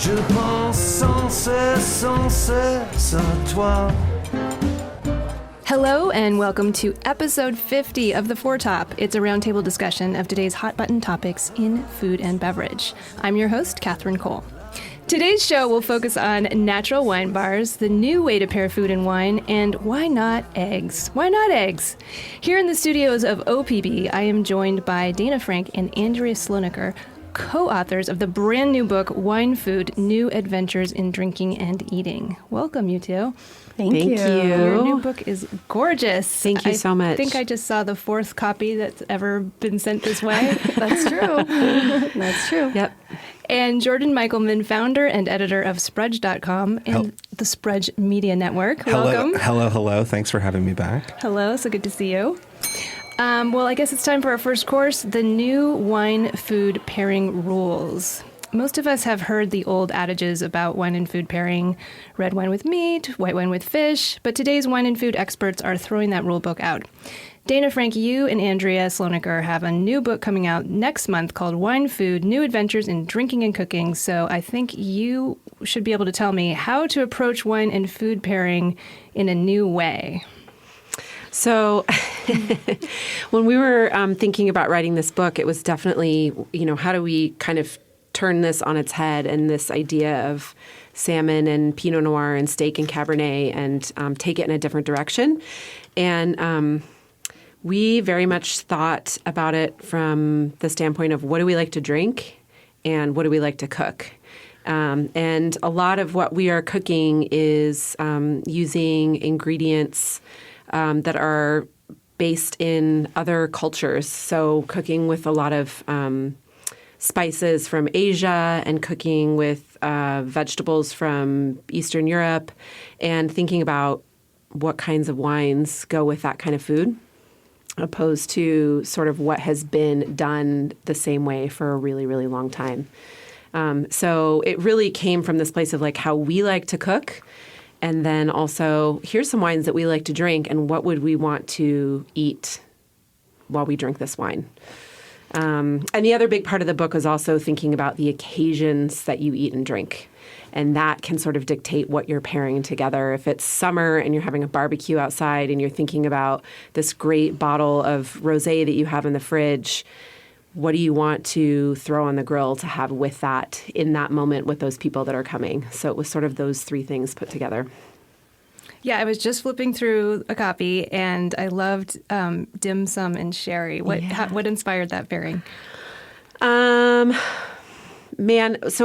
Je pense sans cesse à toi. Hello and welcome to episode 50 of The Foretop. It's a roundtable discussion of today's hot button topics in food and beverage. I'm your host, Catherine Cole. Today's show will focus on natural wine bars, the new way to pair food and wine, and why not eggs? Why not eggs? Here in the studios of OPB, I am joined by Dana Frank and Andrea Slonecker, co-authors of the brand new book, Wine Food, New Adventures in Drinking and Eating. Welcome, you two. Thank you. Your new book is gorgeous. Thank you so much. I think I just saw the fourth copy that's ever been sent this way. That's true. That's true. Yep. And Jordan Michelman, founder and editor of Sprudge.com and the Sprudge Media Network. Welcome. Hello. Thanks for having me back. Hello. So good to see you. Well, I guess it's time for our first course, the new wine-food pairing rules. Most of us have heard the old adages about wine and food pairing, red wine with meat, white wine with fish, but today's wine and food experts are throwing that rule book out. Dana Frank, you and Andrea Slonecker have a new book coming out next month called Wine Food, New Adventures in Drinking and Cooking. So I think you should be able to tell me how to approach wine and food pairing in a new way. So when we were thinking about writing this book, it was definitely, how do we kind of turn this on its head and this idea of salmon and Pinot Noir and steak and Cabernet and take it in a different direction. And we very much thought about it from the standpoint of what do we like to drink and what do we like to cook. And a lot of what we are cooking is using ingredients that are based in other cultures. So cooking with a lot of spices from Asia and cooking with vegetables from Eastern Europe and thinking about what kinds of wines go with that kind of food, opposed to sort of what has been done the same way for a really, really long time. So it really came from this place of like how we like to cook. And then also, here's some wines that we like to drink, and what would we want to eat while we drink this wine? And the other big part of the book is also thinking about the occasions that you eat and drink. And that can sort of dictate what you're pairing together. If it's summer and you're having a barbecue outside and you're thinking about this great bottle of rosé that you have in the fridge, what do you want to throw on the grill to have with that in that moment with those people that are coming? So it was sort of those three things put together. Yeah, I was just flipping through a copy, and I loved dim sum and sherry. What inspired that pairing? So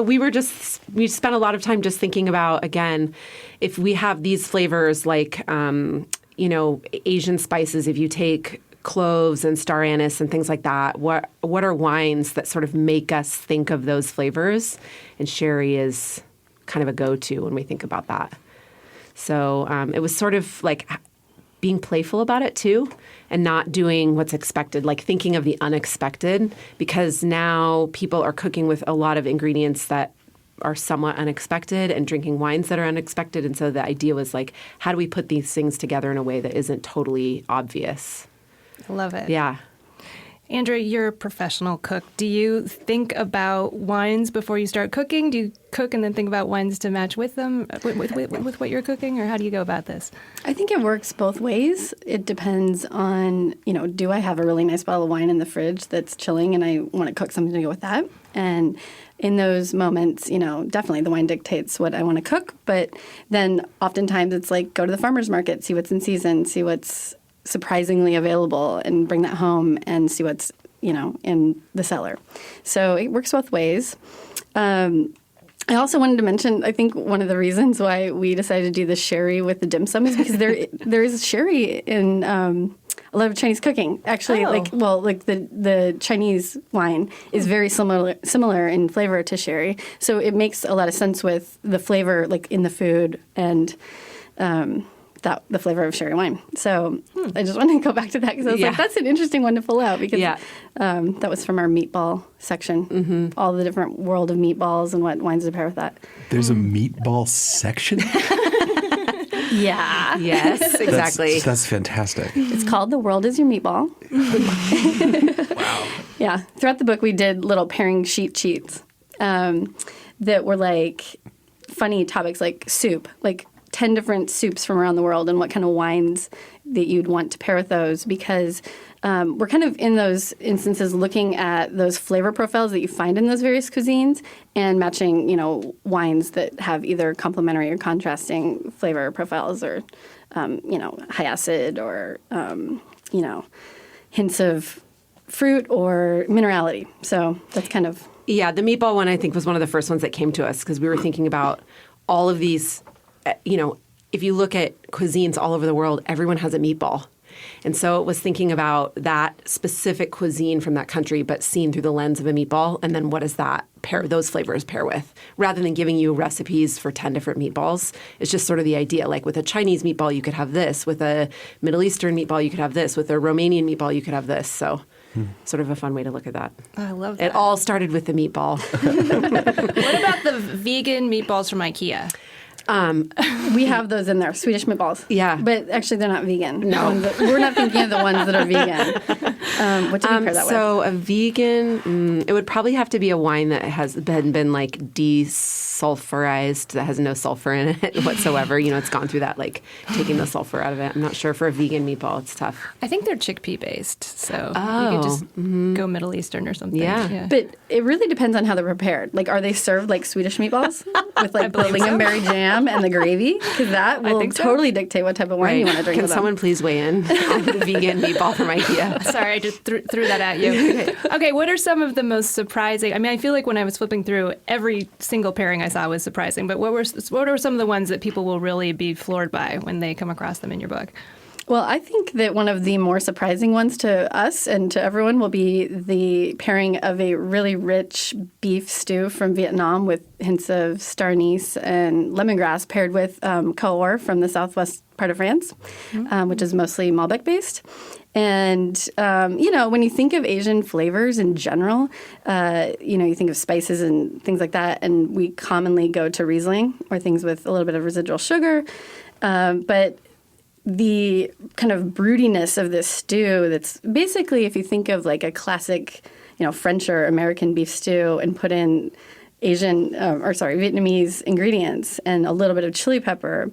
we spent a lot of time just thinking about, again, if we have these flavors like, Asian spices, if you take cloves and star anise and things like that, what are wines that sort of make us think of those flavors? And sherry is kind of a go-to when we think about that. So it was sort of like being playful about it too, and not doing what's expected, like thinking of the unexpected, because now people are cooking with a lot of ingredients that are somewhat unexpected and drinking wines that are unexpected. And so the idea was like, how do we put these things together in a way that isn't totally obvious? I love it. Yeah. Andrea, you're a professional cook. Do you think about wines before you start cooking? Do you cook and then think about wines to match with them, with what you're cooking? Or how do you go about this? I think it works both ways. It depends on, do I have a really nice bottle of wine in the fridge that's chilling and I want to cook something to go with that? And in those moments, definitely the wine dictates what I want to cook. But then oftentimes it's like go to the farmer's market, see what's in season, see what's surprisingly available, and bring that home and see what's, in the cellar. So it works both ways. I also wanted to mention, I think one of the reasons why we decided to do the sherry with the dim sum is because there is sherry in a lot of Chinese cooking. Actually, the Chinese wine is very similar in flavor to sherry. So it makes a lot of sense with the flavor, like in the food and the flavor of sherry wine. So I just wanted to go back to that because I was like, that's an interesting one to pull out because that was from our meatball section, all the different world of meatballs and what wines to pair with that. There's a meatball section? Yeah. Yes, exactly. That's fantastic. It's called The World Is Your Meatball. Wow. Yeah. Throughout the book, we did little pairing sheets. that were like funny topics like soup, like 10 different soups from around the world and what kind of wines that you'd want to pair with those, because we're kind of in those instances looking at those flavor profiles that you find in those various cuisines and matching, wines that have either complementary or contrasting flavor profiles or, high acid or, hints of fruit or minerality. So that's kind of... Yeah, the meatball one, I think, was one of the first ones that came to us because we were thinking about all of these, if you look at cuisines all over the world, everyone has a meatball. And so it was thinking about that specific cuisine from that country, but seen through the lens of a meatball. And then what does those flavors pair with? Rather than giving you recipes for 10 different meatballs, it's just sort of the idea. Like with a Chinese meatball, you could have this. With a Middle Eastern meatball, you could have this. With a Romanian meatball, you could have this. So sort of a fun way to look at that. I love that. It all started with the meatball. What about the vegan meatballs from IKEA? We have those in there, Swedish meatballs. Yeah. But actually, they're not vegan. No. We're not thinking of the ones that are vegan. What do we pair that with? So a vegan, it would probably have to be a wine that has been like desulfurized, that has no sulfur in it whatsoever. It's gone through that, like taking the sulfur out of it. I'm not sure for a vegan meatball. It's tough. I think they're chickpea based, so you could just go Middle Eastern or something. Yeah. But it really depends on how they're prepared. Like, are they served like Swedish meatballs with like the lingonberry jam and the gravy? Because that will totally dictate what type of wine you want to drink. Can someone please weigh in on the vegan meatball from IKEA? Sorry, I just threw that at you. Okay, what are some of the most surprising? I mean, I feel like when I was flipping through, every single pairing I saw was surprising. But what are some of the ones that people will really be floored by when they come across them in your book? Well, I think that one of the more surprising ones to us and to everyone will be the pairing of a really rich beef stew from Vietnam with hints of star anise and lemongrass paired with Cahors from the southwest part of France, which is mostly Malbec based. And, when you think of Asian flavors in general, you think of spices and things like that, and we commonly go to Riesling or things with a little bit of residual sugar. But the kind of broodiness of this stew that's basically, if you think of like a classic, French or American beef stew and put in Vietnamese ingredients and a little bit of chili pepper,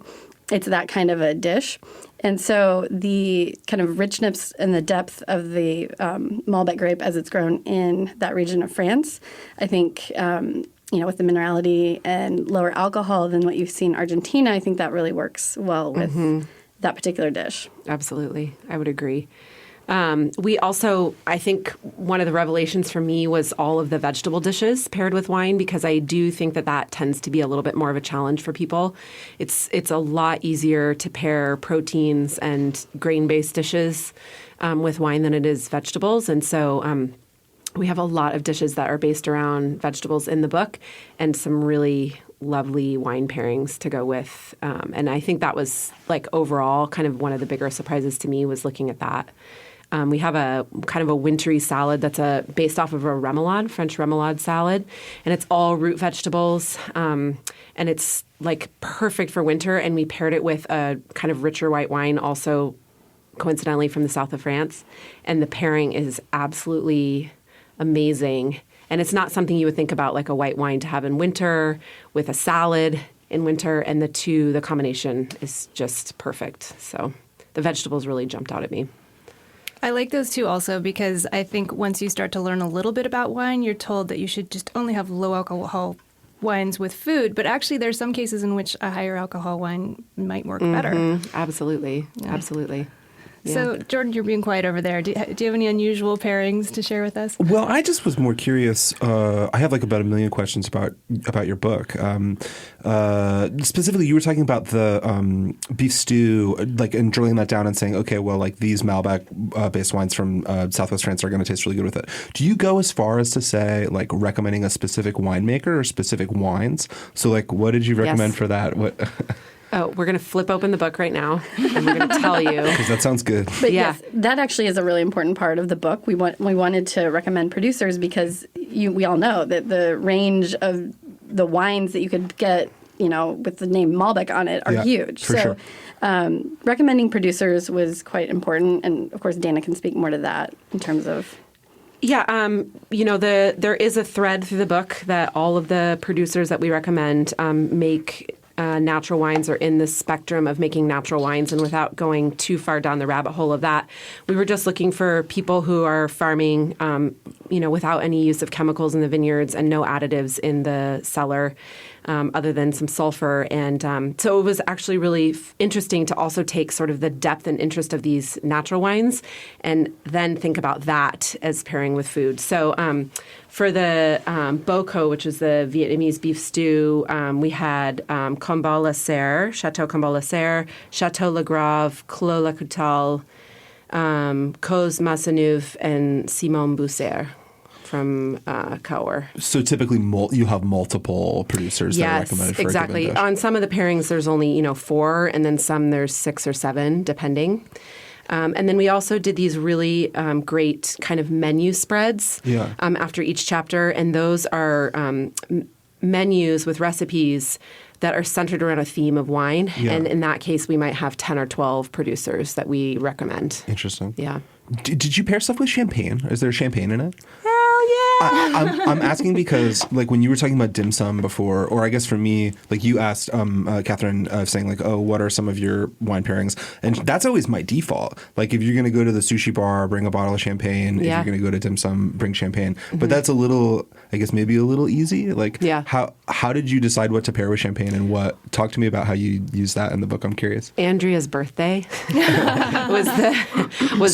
it's that kind of a dish. And so the kind of richness and the depth of the Malbec grape as it's grown in that region of France, I think, with the minerality and lower alcohol than what you see in Argentina, I think that really works well with that particular dish. Absolutely. I would agree. We also, I think one of the revelations for me was all of the vegetable dishes paired with wine, because I do think that tends to be a little bit more of a challenge for people. It's a lot easier to pair proteins and grain-based dishes with wine than it is vegetables. And so we have a lot of dishes that are based around vegetables in the book and some really lovely wine pairings to go with. And I think that was like overall kind of one of the bigger surprises to me was looking at that. We have a kind of a wintry salad that's based off of a remoulade, French remoulade salad, and it's all root vegetables, and it's like perfect for winter. And we paired it with a kind of richer white wine, also coincidentally from the south of France, and the pairing is absolutely amazing. And it's not something you would think about like a white wine to have in winter with a salad in winter, and the combination is just perfect. So the vegetables really jumped out at me. I like those too also because I think once you start to learn a little bit about wine, you're told that you should just only have low alcohol wines with food. But actually, there's some cases in which a higher alcohol wine might work better. Absolutely. Yeah. Absolutely. Yeah. So, Jordan, you're being quiet over there. Do you have any unusual pairings to share with us? Well, I just was more curious. I have like about a million questions about your book. Specifically, you were talking about the beef stew, like, and drilling that down and saying, okay, well, like these Malbec based wines from Southwest France are going to taste really good with it. Do you go as far as to say, like, recommending a specific winemaker or specific wines? So, like, what did you recommend for that? What? Oh, we're going to flip open the book right now, and we're going to tell you. Because that sounds good. But yes, that actually is a really important part of the book. We wanted to recommend producers because we all know that the range of the wines that you could get, with the name Malbec on it are huge. So recommending producers was quite important. And, of course, Dana can speak more to that in terms of... Yeah, there is a thread through the book that all of the producers that we recommend make natural wines or in the spectrum of making natural wines. And without going too far down the rabbit hole of that, we were just looking for people who are farming, without any use of chemicals in the vineyards and no additives in the cellar. Other than some sulfur. And so it was actually really interesting to also take sort of the depth and interest of these natural wines and then think about that as pairing with food. So for the Bocaux, which is the Vietnamese beef stew, we had Combat La Serre, Chateau Combat La Serre, Chateau Le Grave, Clos La Coutal, Cos Maisonneuve, and Simon Bousser from Cahors. So typically you have multiple producers that are recommended for exactly. a given dish. On some of the pairings, there's only 4, and then some there's 6 or 7, depending. And then we also did these really great kind of menu spreads after each chapter, and those are menus with recipes that are centered around a theme of wine. Yeah. And in that case, we might have 10 or 12 producers that we recommend. Interesting. Yeah. Did you pair stuff with champagne? Is there champagne in it? I'm asking because, like, when you were talking about dim sum before, or I guess for me, like, you asked Catherine, saying, like, oh, what are some of your wine pairings? And that's always my default. Like, if you're going to go to the sushi bar, bring a bottle of champagne. If you're going to go to dim sum, bring champagne. Mm-hmm. But that's a little, I guguess, maybe a little easy. Like, how did you decide what to pair with champagne, and what? Talk to me about how you use that in the book. I'm curious. Andrea's birthday was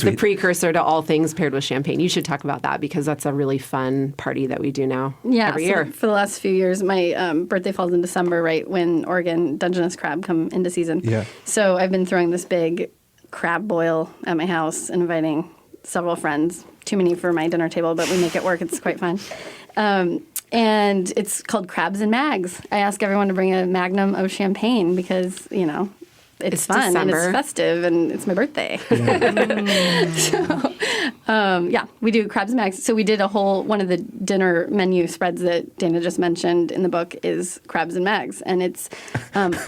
the precursor to all things paired with champagne. You should talk about that because that's a really fun party that we do now every year. For the last few years, my birthday falls in December, right when Oregon Dungeness crab come into season. Yeah. So I've been throwing this big crab boil at my house and inviting several friends. Too many for my dinner table, but we make it work. It's quite fun. And it's called Crabs and Mags. I ask everyone to bring a magnum of champagne because, it's fun December. And it's festive and it's my birthday. So, we do crabs and mags. So we did one of the dinner menu spreads that Dana just mentioned in the book is crabs and mags. And it's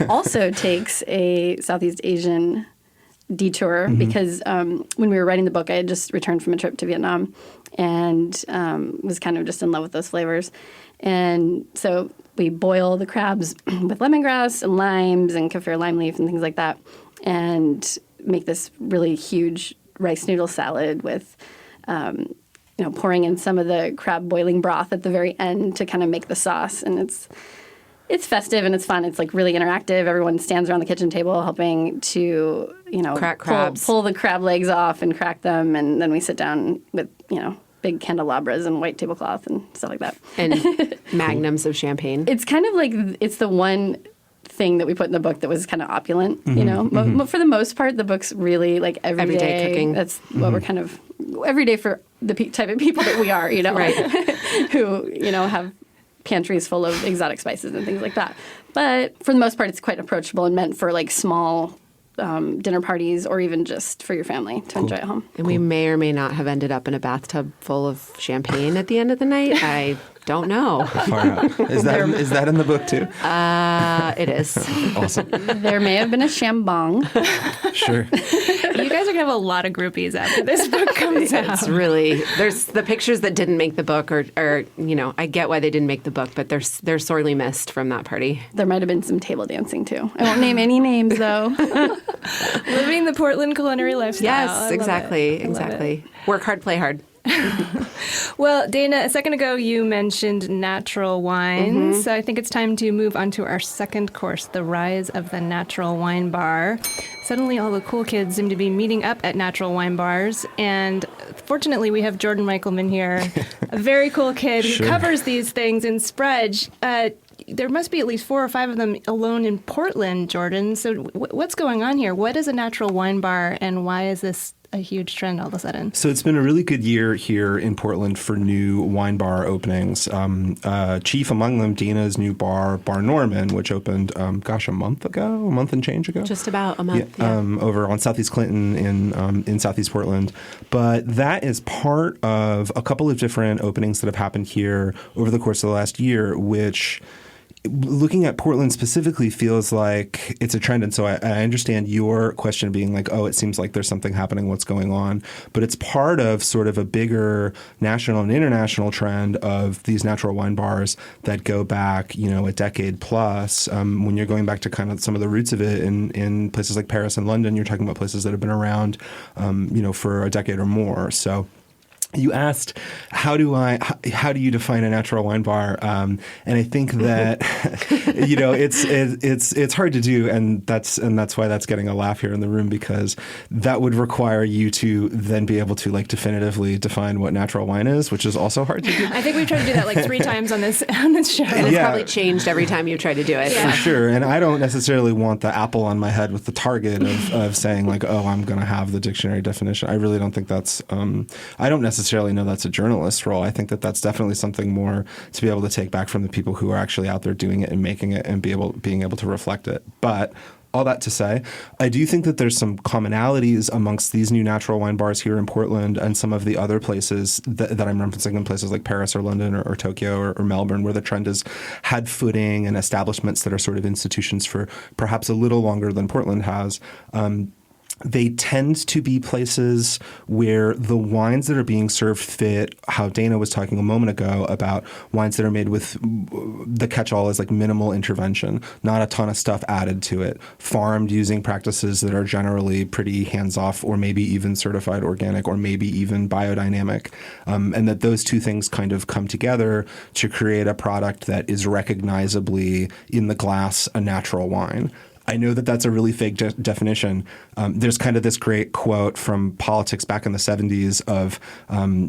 also takes a Southeast Asian detour because when we were writing the book, I had just returned from a trip to Vietnam and was kind of just in love with those flavors. And so we boil the crabs with lemongrass and limes and kaffir lime leaf and things like that and make this really huge rice noodle salad with, pouring in some of the crab boiling broth at the very end to kind of make the sauce. And it's festive and it's fun. It's like really interactive. Everyone stands around the kitchen table helping to, crack crabs. Pull the crab legs off and crack them. And then we sit down with, big candelabras and white tablecloth and stuff like that. And magnums of champagne. It's kind of like, it's the one thing that we put in the book that was kind of opulent, For the most part, the book's really like everyday cooking. That's what we're kind of, everyday for the type of people that we are, right. who, have pantries full of exotic spices and things like that. But for the most part, it's quite approachable and meant for like small dinner parties or even just for your family to enjoy at home. And we may or may not have ended up in a bathtub full of champagne at the end of the night. I don't know. Far out. Is that in the book too? It is. Awesome. There may have been a shambong. Sure. You guys are going to have a lot of groupies after this book comes out. It's really, there's the pictures that didn't make the book or I get why they didn't make the book, but they're sorely missed from that party. There might have been some table dancing too. I won't name any names though. Living the Portland culinary lifestyle. Yes, exactly. Work hard, play hard. Well, Dana, a second ago you mentioned natural wines. So I think it's time to move on to our second course, the rise of the natural wine bar. Suddenly all the cool kids seem to be meeting up at natural wine bars. And fortunately, we have Jordan Michelman here, a very cool kid who covers these things in Sprudge. There must be at least 4 or 5 of them alone in Portland, Jordan. So what's going on here? What is a natural wine bar and why is this a huge trend all of a sudden? So it's been a really good year here in Portland for new wine bar openings. Chief among them, Dana's new bar, Bar Norman, which opened, a month and change ago. Just about a month, over on Southeast Clinton in Southeast Portland. But that is part of a couple of different openings that have happened here over the course of the last year, which looking at Portland specifically feels like it's a trend. And so I understand your question being like, oh, it seems like there's something happening, what's going on? But it's part of sort of a bigger national and international trend of these natural wine bars that go back, a decade plus. When you're going back to kind of some of the roots of it in places like Paris and London, you're talking about places that have been around, for a decade or more. So you asked, how do you define a natural wine bar? And I think that it's hard to do, and that's why that's getting a laugh here in the room, because that would require you to then be able to like definitively define what natural wine is, which is also hard to do. I think we've tried to do that like 3 times on this show. And it's probably changed every time you try to do it. Yeah. For sure. And I don't necessarily want the apple on my head with the target of saying like, oh, I'm going to have the dictionary definition. I really don't think that's I don't necessarily know that's a journalist's role. I think that that's definitely something more to be able to take back from the people who are actually out there doing it and making it and being able to reflect it. But all that to say, I do think that there's some commonalities amongst these new natural wine bars here in Portland and some of the other places that I'm referencing in places like Paris or London or Tokyo or Melbourne, where the trend has had footing and establishments that are sort of institutions for perhaps a little longer than Portland has. They tend to be places where the wines that are being served fit how Dana was talking a moment ago about wines that are made with the catch-all is like minimal intervention, not a ton of stuff added to it, farmed using practices that are generally pretty hands-off or maybe even certified organic or maybe even biodynamic, and that those two things kind of come together to create a product that is recognizably in the glass a natural wine. I know that that's a really fake definition. There's kind of this great quote from politics back in the 70s of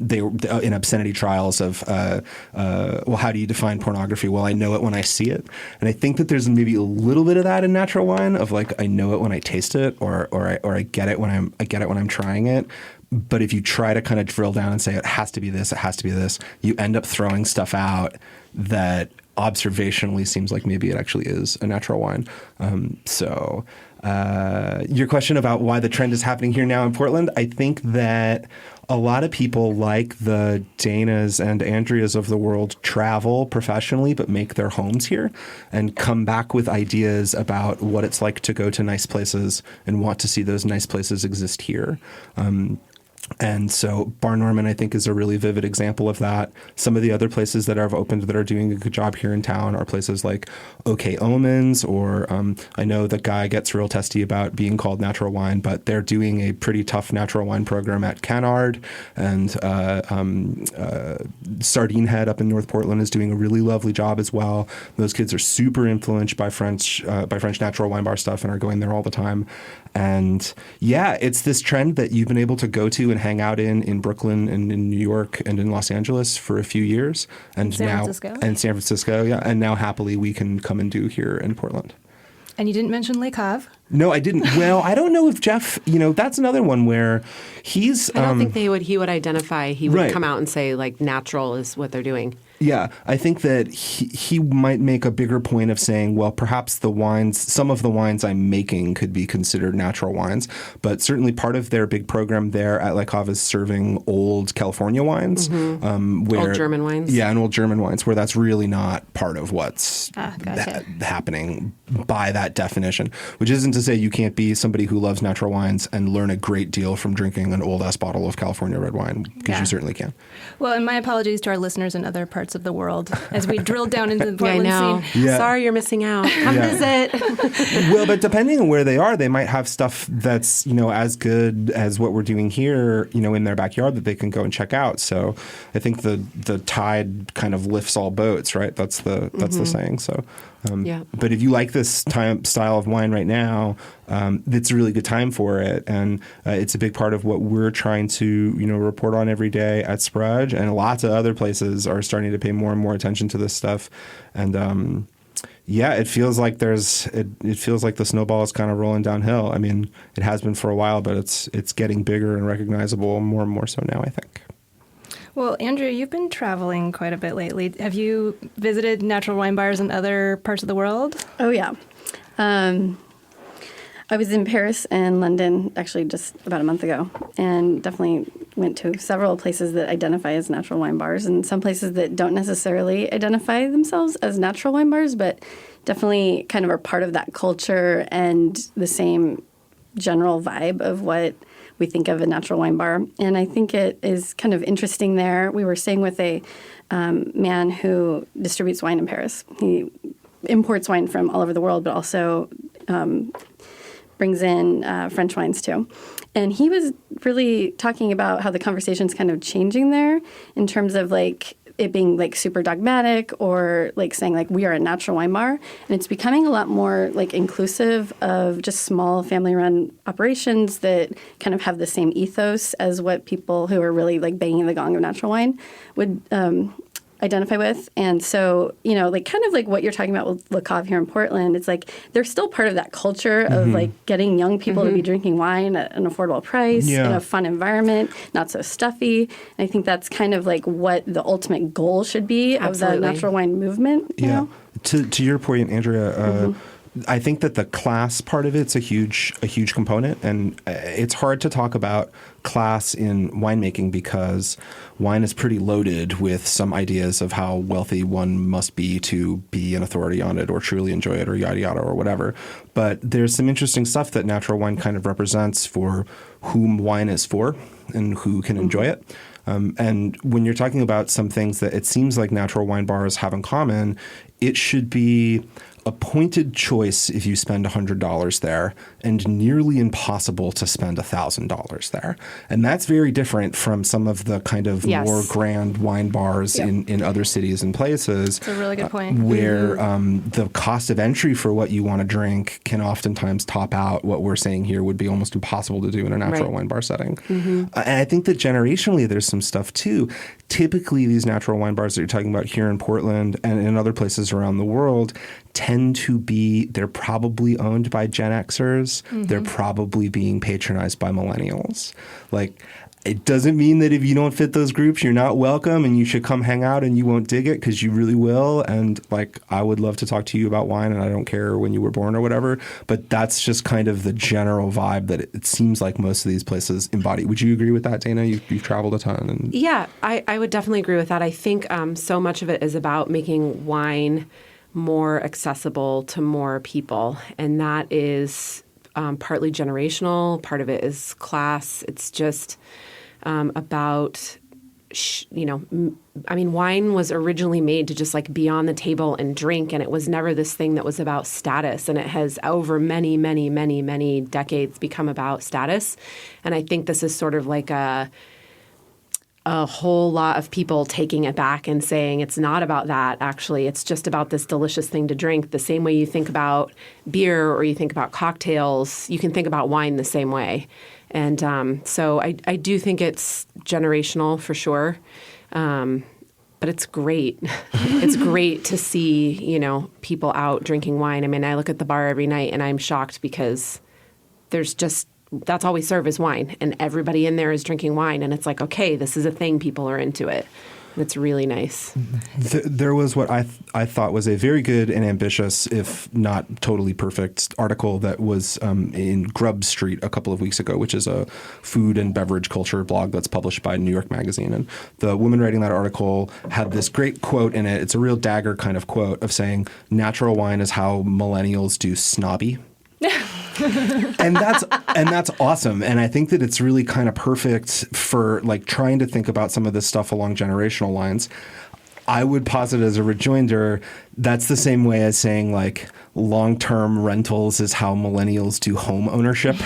they were in obscenity trials of, well, how do you define pornography? Well, I know it when I see it. And I think that there's maybe a little bit of that in natural wine of like, I know it when I taste it or I get it when I'm trying it. But if you try to kind of drill down and say it has to be this, it has to be this, you end up throwing stuff out that observationally seems like maybe it actually is a natural wine. So your question about why the trend is happening here now in Portland, I think that a lot of people like the Danas and Andreas of the world travel professionally but make their homes here and come back with ideas about what it's like to go to nice places and want to see those nice places exist here. And so Bar Norman, I think, is a really vivid example of that. Some of the other places that have opened that are doing a good job here in town are places like OK Omens, or I know that Guy gets real testy about being called natural wine, but they're doing a pretty tough natural wine program at Canard. And Sardine Head up in North Portland is doing a really lovely job as well. Those kids are super influenced by French natural wine bar stuff and are going there all the time. And yeah, it's this trend that you've been able to go to and hang out in Brooklyn and in New York and in Los Angeles for a few years. And San Francisco. And San Francisco, yeah. And now happily we can come and do here in Portland. And you didn't mention Les Caves. No, I didn't. Well, I don't know if Jeff, that's another one where he's... I don't think he would identify. He would right. come out and say, like, natural is what they're doing. Yeah, I think that he might make a bigger point of saying, well, perhaps some of the wines I'm making could be considered natural wines, but certainly part of their big program there at Les Caves is serving old California wines. Mm-hmm. Old German wines? Yeah, and old German wines, where that's really not part of what's happening by that definition, which isn't to say you can't be somebody who loves natural wines and learn a great deal from drinking an old-ass bottle of California red wine, because you certainly can. Well, and my apologies to our listeners in other parts of the world as we drill down into the Portland scene. Yeah. Sorry, you're missing out. Come visit. Well, but depending on where they are, they might have stuff that's, as good as what we're doing here, in their backyard that they can go and check out. So I think the tide kind of lifts all boats, right? That's the saying. So but if you like this style of wine right now, it's a really good time for it. And it's a big part of what we're trying to, report on every day at Sprudge. And lots of other places are starting to pay more and more attention to this stuff. And it feels like it feels like the snowball is kind of rolling downhill. I mean, it has been for a while, but it's getting bigger and recognizable more and more so now, I think. Well, Andrea, you've been traveling quite a bit lately. Have you visited natural wine bars in other parts of the world? Oh, yeah. I I was in Paris and London actually just about a month ago, and definitely went to several places that identify as natural wine bars, and some places that don't necessarily identify themselves as natural wine bars, but definitely kind of are part of that culture and the same general vibe of what we think of a natural wine bar. And I think it is kind of interesting there. We were staying with a man who distributes wine in Paris. He imports wine from all over the world, but also brings in French wines too. And he was really talking about how the conversation's kind of changing there in terms of like it being like super dogmatic or like saying like we are a natural wine bar. And it's becoming a lot more like inclusive of just small family run operations that kind of have the same ethos as what people who are really like banging the gong of natural wine would identify with. And so, you know, like kind of like what you're talking about with Le Cave here in Portland, it's like they're still part of that culture of like getting young people to be drinking wine at an affordable price in a fun environment, not so stuffy. And I think that's kind of like what the ultimate goal should be of the natural wine movement. You know? To your point, Andrea, I think that the class part of it's a huge component, and it's hard to talk about class in winemaking because wine is pretty loaded with some ideas of how wealthy one must be to be an authority on it or truly enjoy it or yada yada or whatever. But there's some interesting stuff that natural wine kind of represents for whom wine is for and who can enjoy it. And when you're talking about some things that it seems like natural wine bars have in common, it should be a pointed choice if you spend $100 there and nearly impossible to spend $1,000 there. And that's very different from some of the kind of more grand wine bars in other cities and places. That's a really good point. Where the cost of entry for what you want to drink can oftentimes top out what we're saying here would be almost impossible to do in a natural wine bar setting. And I think that generationally there's some stuff too. Typically these natural wine bars that you're talking about here in Portland and in other places around the world tend to be, they're probably owned by Gen Xers. They're probably being patronized by millennials. Like, it doesn't mean that if you don't fit those groups, you're not welcome and you should come hang out and you won't dig it, because you really will. And like, I would love to talk to you about wine and I don't care when you were born or whatever. But that's just kind of the general vibe that it seems like most of these places embody. Would you agree with that, Dana? You've traveled a ton. And yeah, I would definitely agree with that. I think so much of it is about making wine more accessible to more people. And that is partly generational. Part of it is class. It's just about, I mean, wine was originally made to just like be on the table and drink. And it was never this thing that was about status. And it has over many, many, many, many decades become about status. And I think this is sort of like a whole lot of people taking it back and saying it's not about that, actually. It's just about this delicious thing to drink. The same way you think about beer or you think about cocktails, you can think about wine the same way. And so I do think it's generational for sure. But it's great. It's great to see, people out drinking wine. I mean, I look at the bar every night and I'm shocked because that's all we serve is wine, and everybody in there is drinking wine, and it's like, okay, this is a thing. People are into it. And it's really nice. There was what I thought was a very good and ambitious, if not totally perfect, article that was in Grub Street a couple of weeks ago, which is a food and beverage culture blog that's published by New York Magazine. And the woman writing that article had this great quote in it. It's a real dagger kind of quote of saying, natural wine is how millennials do snobby. and that's awesome. And I think that it's really kind of perfect for like trying to think about some of this stuff along generational lines. I would posit as a rejoinder, that's the same way as saying like long-term rentals is how millennials do home ownership.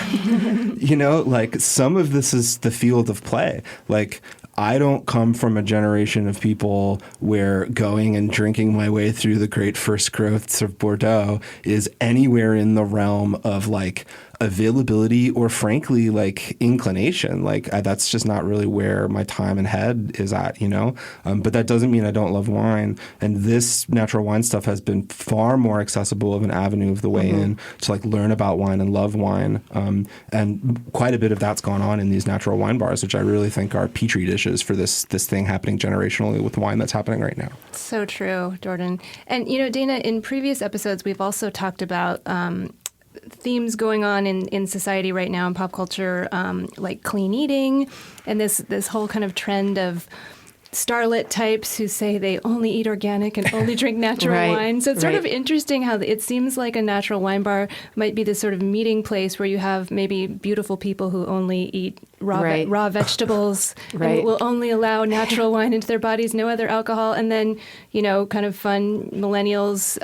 Like some of this is the field of play. Like, I don't come from a generation of people where going and drinking my way through the great first growths of Bordeaux is anywhere in the realm of like availability or frankly like inclination. Like that's just not really where my time and head is at, but that doesn't mean I don't love wine. And this natural wine stuff has been far more accessible of an avenue of the way in to like learn about wine and love wine. And quite a bit of that's gone on in these natural wine bars, which I really think are petri dishes for this thing happening generationally with wine that's happening right now. So true, Jordan. And, Dana, in previous episodes, we've also talked about themes going on in society right now in pop culture, like clean eating, and this whole kind of trend of starlet types who say they only eat organic and only drink natural wine. So it's sort of interesting how it seems like a natural wine bar might be this sort of meeting place where you have maybe beautiful people who only eat raw vegetables and will only allow natural wine into their bodies, no other alcohol. And then, kind of fun millennials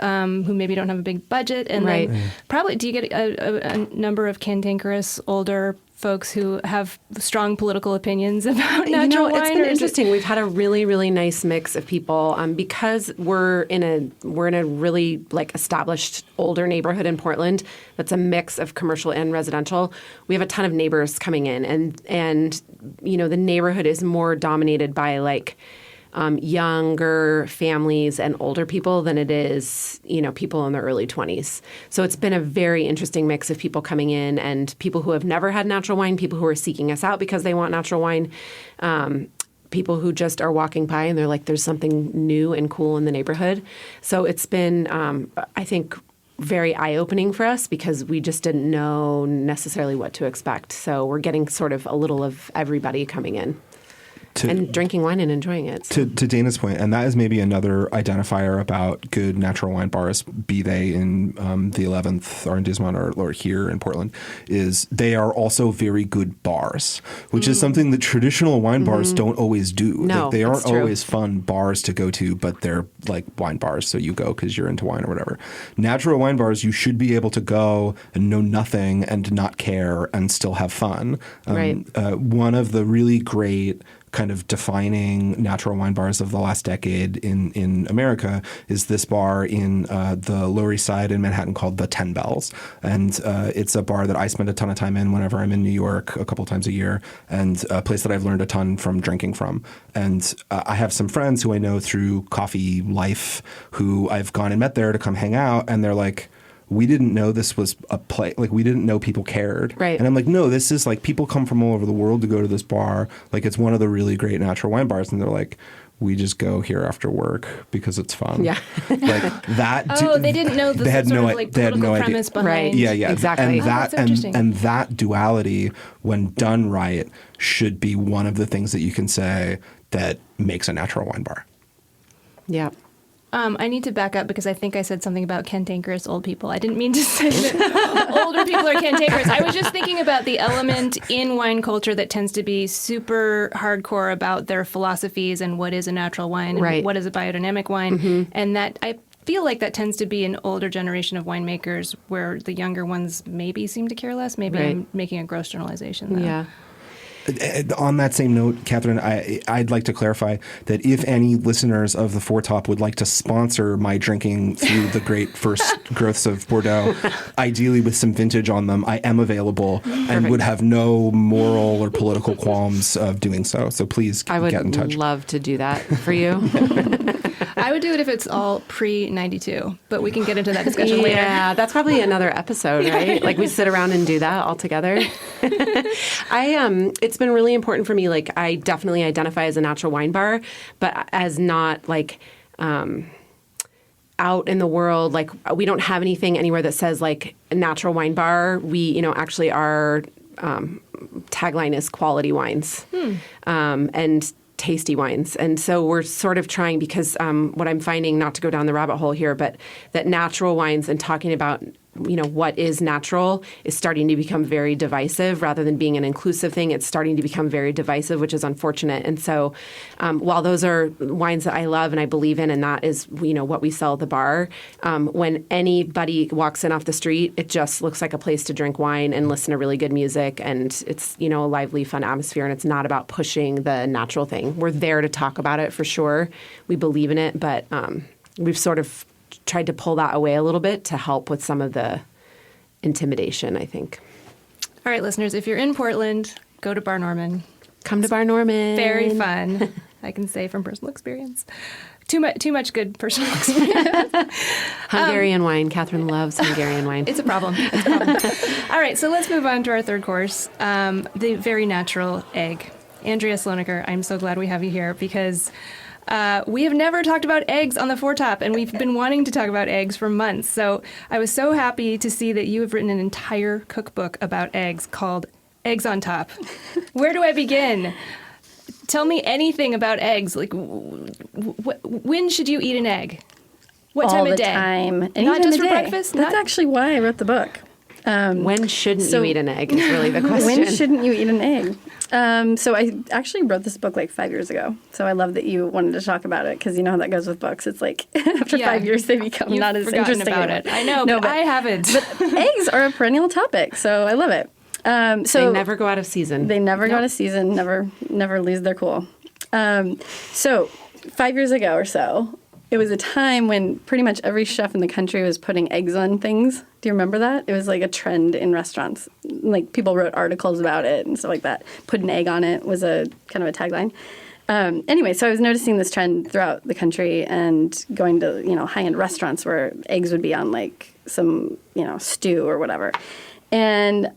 who maybe don't have a big budget. And then probably, do you get a number of cantankerous older folks who have strong political opinions about natural wine? It's been interesting. We've had a really, really nice mix of people because we're in a really like established older neighborhood in Portland that's a mix of commercial and residential. We have a ton of neighbors coming in, and the neighborhood is more dominated by like younger families and older people than it is, people in their early 20s. So it's been a very interesting mix of people coming in and people who have never had natural wine, people who are seeking us out because they want natural wine, people who just are walking by and they're like, there's something new and cool in the neighborhood. So it's been, I think, very eye-opening for us because we just didn't know necessarily what to expect. So we're getting sort of a little of everybody coming in. And drinking wine and enjoying it. So. To Dana's point, and that is maybe another identifier about good natural wine bars, be they in the 11th arrondissement or here in Portland, is they are also very good bars, which is something that traditional wine bars don't always do. No, they aren't always fun bars to go to, but they're like wine bars, so you go because you're into wine or whatever. Natural wine bars, you should be able to go and know nothing and not care and still have fun. One of the really great kind of defining natural wine bars of the last decade in America is this bar in the Lower East Side in Manhattan called the 10 Bells. And it's a bar that I spend a ton of time in whenever I'm in New York a couple times a year, and a place that I've learned a ton from drinking from. And I have some friends who I know through coffee life who I've gone and met there to come hang out, and they're like, we didn't know this was a play. Like, we didn't know people cared. Right. And I'm like, no, this is like, people come from all over the world to go to this bar. Like, it's one of the really great natural wine bars. And they're like, we just go here after work because it's fun. Yeah. Like that. They didn't know the political premise behind. Right. Yeah. Exactly. And that duality, when done right, should be one of the things that you can say that makes a natural wine bar. Yeah. I need to back up because I think I said something about cantankerous old people. I didn't mean to say that older people are cantankerous. I was just thinking about the element in wine culture that tends to be super hardcore about their philosophies and what is a natural wine and what is a biodynamic wine. And that I feel like that tends to be an older generation of winemakers where the younger ones maybe seem to care less. Maybe I'm making a gross generalization, though. Yeah. On that same note, Catherine, I'd like to clarify that if any listeners of the Four Top would like to sponsor my drinking through the great first growths of Bordeaux, ideally with some vintage on them, I am available and would have no moral or political qualms of doing so. So please get in touch. I would love to do that for you. I would do it if it's all pre-92, but we can get into that discussion later. Yeah, that's probably another episode, right? Like we sit around and do that all together. It's been really important for me. Like, I definitely identify as a natural wine bar, but as not like out in the world. Like, we don't have anything anywhere that says like a natural wine bar. We, actually our tagline is quality wines and tasty wines. And so we're sort of trying, because what I'm finding, not to go down the rabbit hole here, but that natural wines and talking about what is natural is starting to become very divisive rather than being an inclusive thing. It's starting to become very divisive, which is unfortunate. And so while those are wines that I love and I believe in, and that is, what we sell at the bar, when anybody walks in off the street, it just looks like a place to drink wine and listen to really good music. And it's, a lively, fun atmosphere. And it's not about pushing the natural thing. We're there to talk about it for sure. We believe in it, but we've sort of tried to pull that away a little bit to help with some of the intimidation, I think. All right, listeners, if you're in Portland, go to Bar Norman. Come to Bar Norman. Very fun, I can say from personal experience. Too much good personal experience. Hungarian wine. Catherine loves Hungarian wine. It's a problem. All right, so let's move on to our third course, the very natural egg. Andrea Slonecker, I'm so glad we have you here because We have never talked about eggs on the Foretop, and we've been wanting to talk about eggs for months. So I was so happy to see that you have written an entire cookbook about eggs called Eggs on Top. Where do I begin? Tell me anything about eggs. Like, when should you eat an egg? What time of day? All the time. Not just for breakfast? That's actually why I wrote the book. When shouldn't you eat an egg is really the question. When shouldn't you eat an egg? So I actually wrote this book like 5 years ago. So I love that you wanted to talk about it because you know how that goes with books. It's like after 5 years they become You've not as forgotten interesting about anymore. it. I know, but I haven't. But eggs are a perennial topic, so I love it. So they never go out of season. They never go out of season. Never lose their cool. So 5 years ago or so, it was a time when pretty much every chef in the country was putting eggs on things. Do you remember that? It was like a trend in restaurants. Like people wrote articles about it and stuff like that. Put an egg on it was a kind of a tagline. Anyway, so I was noticing this trend throughout the country and going to, high-end restaurants where eggs would be on like some, stew or whatever. And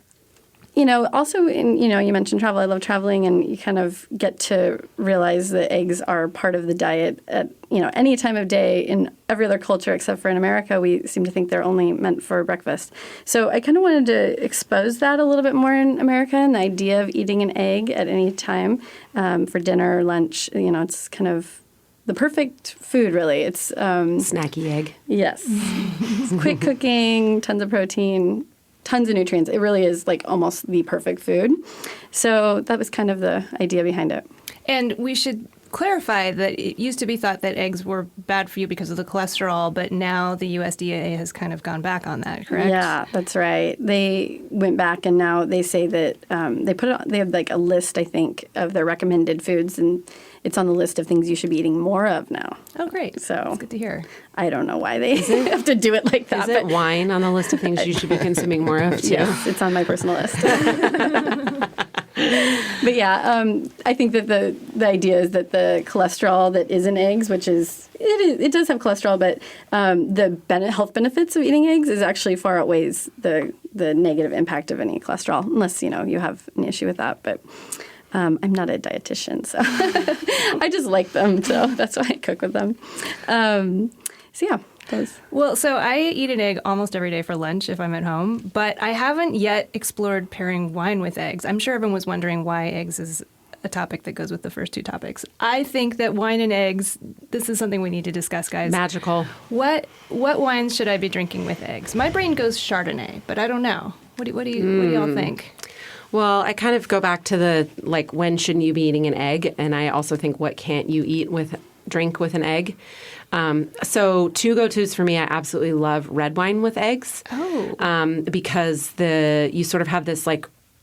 also you mentioned travel. I love traveling, and you kind of get to realize that eggs are part of the diet at, any time of day in every other culture except for in America. We seem to think they're only meant for breakfast. So I kind of wanted to expose that a little bit more in America, and the idea of eating an egg at any time for dinner or lunch. It's kind of the perfect food, really. It's snacky egg. Yes. Quick cooking, tons of protein, tons of nutrients. It really is like almost the perfect food. So that was kind of the idea behind it. And we should clarify that it used to be thought that eggs were bad for you because of the cholesterol, but now the USDA has kind of gone back on that, correct? Yeah, that's right. They went back, and now they say that they have like a list, I think, of their recommended foods, and it's on the list of things you should be eating more of now. Oh, great. So that's good to hear. I don't know why they have to do it like that. Is it wine on the list of things you should be consuming more of, too? Yes, it's on my personal list. But yeah, I think that the idea is that the cholesterol that is in eggs, which it does have cholesterol, but the health benefits of eating eggs is actually far outweighs the negative impact of any cholesterol, unless you have an issue with that. But I'm not a dietitian, so I just like them, so that's why I cook with them. So yeah. Well, so I eat an egg almost every day for lunch if I'm at home, but I haven't yet explored pairing wine with eggs. I'm sure everyone was wondering why eggs is a topic that goes with the first two topics. I think that wine and eggs, this is something we need to discuss, guys. Magical. What wines should I be drinking with eggs? My brain goes Chardonnay, but I don't know. What do you all think? Well, I kind of go back to the, when shouldn't you be eating an egg? And I also think, what can't you drink with an egg? So two go-tos for me, I absolutely love red wine with eggs. Oh. Because you sort of have this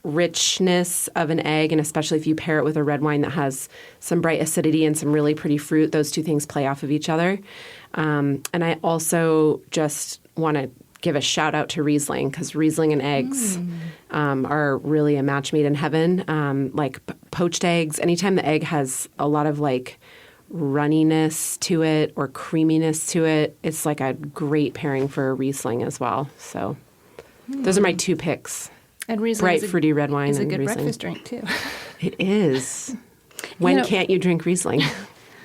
richness of an egg, and especially if you pair it with a red wine that has some bright acidity and some really pretty fruit, those two things play off of each other. And I also just want to give a shout out to Riesling, because Riesling and eggs are really a match made in heaven. Poached eggs, anytime the egg has a lot of runniness to it or creaminess to it, it's like a great pairing for a Riesling as well. So those are my two picks. And Riesling bright fruity red wine is a and good Riesling. breakfast drink too. It is. When can't you drink Riesling?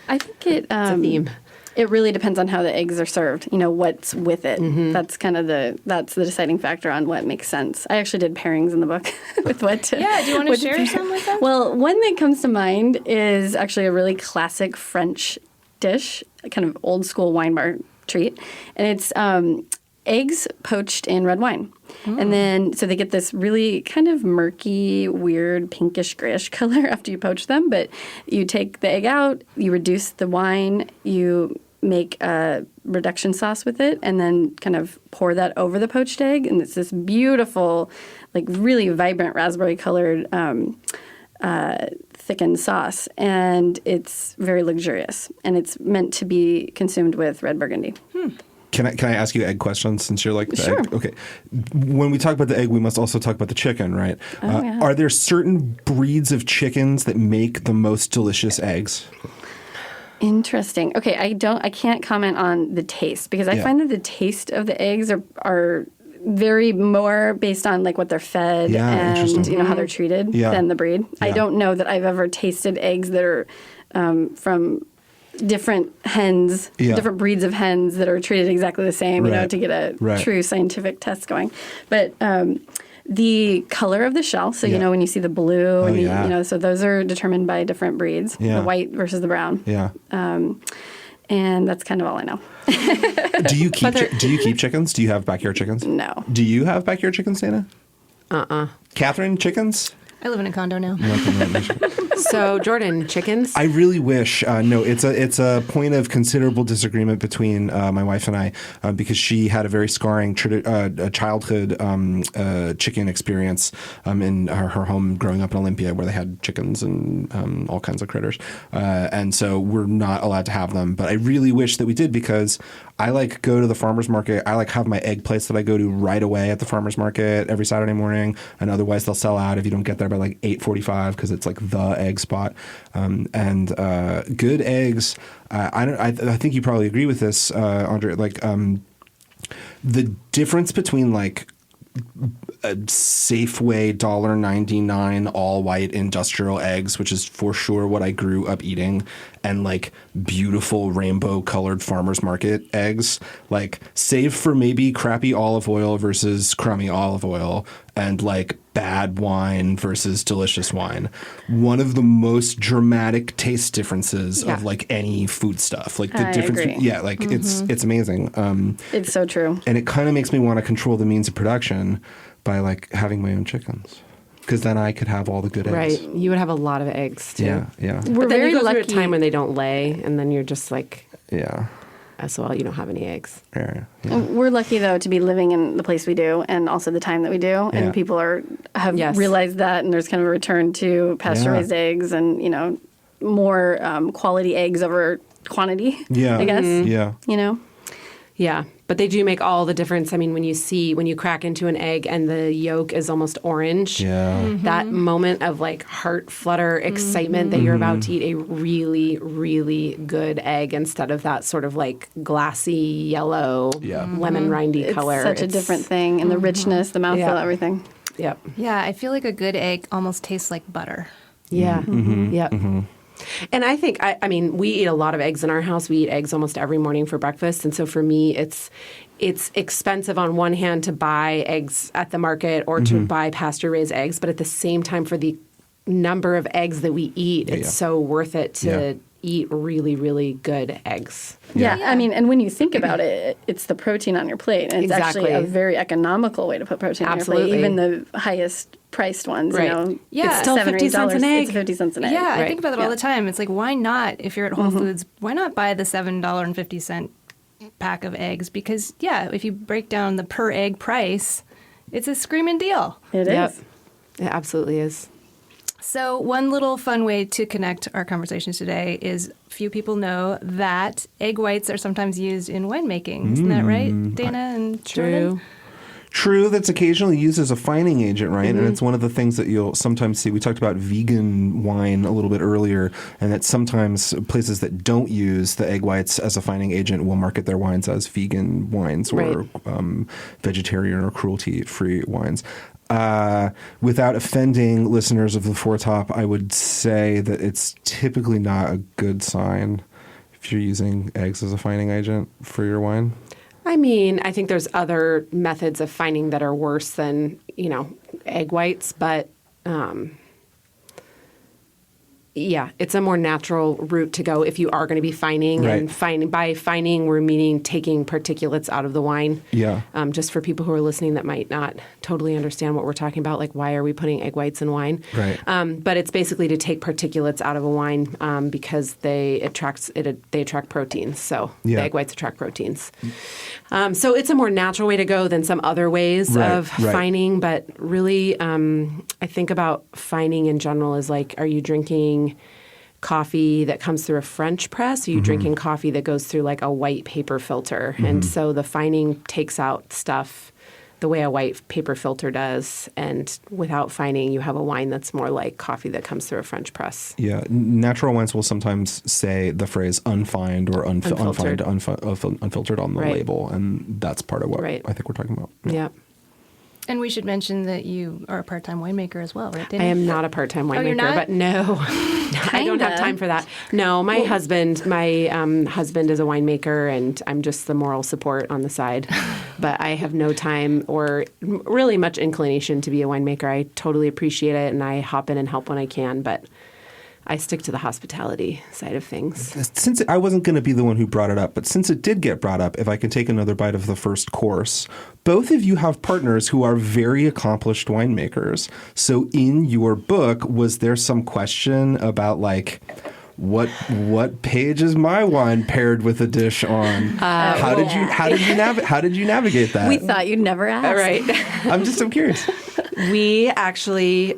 I think it's a theme. It really depends on how the eggs are served. What's with it. Mm-hmm. That's kind of the deciding factor on what makes sense. I actually did pairings in the book with what to. Yeah, do you want to share some with us? Well, one that comes to mind is actually a really classic French dish, a kind of old school wine bar treat, and it's eggs poached in red wine. And then, so they get this really kind of murky, weird, pinkish, grayish color after you poach them. But you take the egg out, you reduce the wine, you make a reduction sauce with it, and then kind of pour that over the poached egg. And it's this beautiful, really vibrant raspberry-colored thickened sauce. And it's very luxurious. And it's meant to be consumed with red Burgundy. Can I ask you egg questions since you're the Sure. egg? Okay. When we talk about the egg, we must also talk about the chicken, right? Yeah. Are there certain breeds of chickens that make the most delicious eggs? Interesting. Okay, I can't comment on the taste because I find that the taste of the eggs are very more based on what they're fed and how they're treated than the breed. I don't know that I've ever tasted eggs that are from different hens, different breeds of hens that are treated exactly the same, you know, to get a true scientific test going. But the color of the shell, so you know when you see the blue, and you know, so those are determined by different breeds, the white versus the brown. Yeah. And that's kind of all I know. Do you keep chickens? Do you have backyard chickens? No. Do you have backyard chickens, Dana? Catherine, chickens? I live in a condo now. So, Jordan, chickens? I really wish. No, it's a point of considerable disagreement between my wife and I because she had a very scarring childhood chicken experience in her home growing up in Olympia, where they had chickens and all kinds of critters, and so we're not allowed to have them. But I really wish that we did, because I like go to the farmer's market. I like have my egg place that I go to right away at the farmer's market every Saturday morning, and otherwise they'll sell out if you don't get there by like 8:45, because it's like the egg spot. And good eggs. I think you probably agree with this, Andrea. Like the difference between like a Safeway $1.99 all white industrial eggs, which is for sure what I grew up eating, and like beautiful rainbow colored farmers market eggs, like save for maybe crappy olive oil versus crummy olive oil, and like bad wine versus delicious wine. One of the most dramatic taste differences of like any food stuff. Like the difference. It's amazing. It's so true. And it kind of makes me want to control the means of production by like having my own chickens, because then I could have all the good eggs. Right. You would have a lot of eggs too. Yeah. We're But then very you go lucky. through a time when they don't lay, and then you're just like, Yeah. as well, you don't have any eggs. Yeah. We're lucky though to be living in the place we do, and also the time that we do, and people have realized that, and there's kind of a return to pasture raised eggs, and you know, more quality eggs over quantity. Yeah. I guess. Yeah. You know. Yeah, but they do make all the difference. I mean, when you crack into an egg and the yolk is almost orange, that moment of like heart flutter excitement that you're about to eat a really, really good egg instead of that sort of like glassy yellow, lemon rindy color. It's such a different thing, and the richness, the mouthfeel, everything. Yep. Yeah, I feel like a good egg almost tastes like butter. Yeah. Yep. And I think, I mean, we eat a lot of eggs in our house. We eat eggs almost every morning for breakfast. And so for me, it's expensive on one hand to buy eggs at the market or to buy pasture-raised eggs. But at the same time, for the number of eggs that we eat, it's so worth it to eat really, really good eggs. Yeah, I mean, and when you think about it, it's the protein on your plate. And it's actually a very economical way to put protein on your plate. Even the highest priced ones, you know, it's still $7 or 50 cents an egg. It's 50 cents an egg. Yeah, I think about that all the time. It's like, why not, if you're at Whole Foods, why not buy the $7.50 pack of eggs? Because, if you break down the per egg price, it's a screaming deal. It is. It absolutely is. So one little fun way to connect our conversations today is few people know that egg whites are sometimes used in winemaking. Isn't that right, Dana and Jordan? True, that's occasionally used as a fining agent, right? And it's one of the things that you'll sometimes see. We talked about vegan wine a little bit earlier, and that sometimes places that don't use the egg whites as a fining agent will market their wines as vegan wines or vegetarian or cruelty-free wines. Without offending listeners of the Four Top, I would say that it's typically not a good sign if you're using eggs as a fining agent for your wine. I mean, I think there's other methods of fining that are worse than, egg whites, but it's a more natural route to go if you are going to be fining. Right. And by fining, we're meaning taking particulates out of the wine. Yeah. Just for people who are listening that might not totally understand what we're talking about, like why are we putting egg whites in wine? Right. But it's basically to take particulates out of a wine because they attract proteins. So the egg whites attract proteins. So it's a more natural way to go than some other ways of fining. But really, I think about fining in general as like, are you drinking coffee that comes through a French press? Are you drinking coffee that goes through like a white paper filter? And so the fining takes out stuff the way a white paper filter does. And without fining, you have a wine that's more like coffee that comes through a French press. Yeah. Natural wines will sometimes say the phrase unfined or unfiltered on the label. And that's part of what I think we're talking about. Yeah. And we should mention that you are a part-time winemaker as well, right, Dana? I am not a part-time winemaker, you're not? but no, I don't have time for that. No, my husband is a winemaker, and I'm just the moral support on the side. But I have no time or really much inclination to be a winemaker. I totally appreciate it, and I hop in and help when I can, but I stick to the hospitality side of things. Since I wasn't going to be the one who brought it up, but since it did get brought up, if I can take another bite of the first course, both of you have partners who are very accomplished winemakers. So in your book, was there some question about like, what page is my wine paired with a dish on? How did you navigate that? We thought you'd never ask. All right. I'm curious. We actually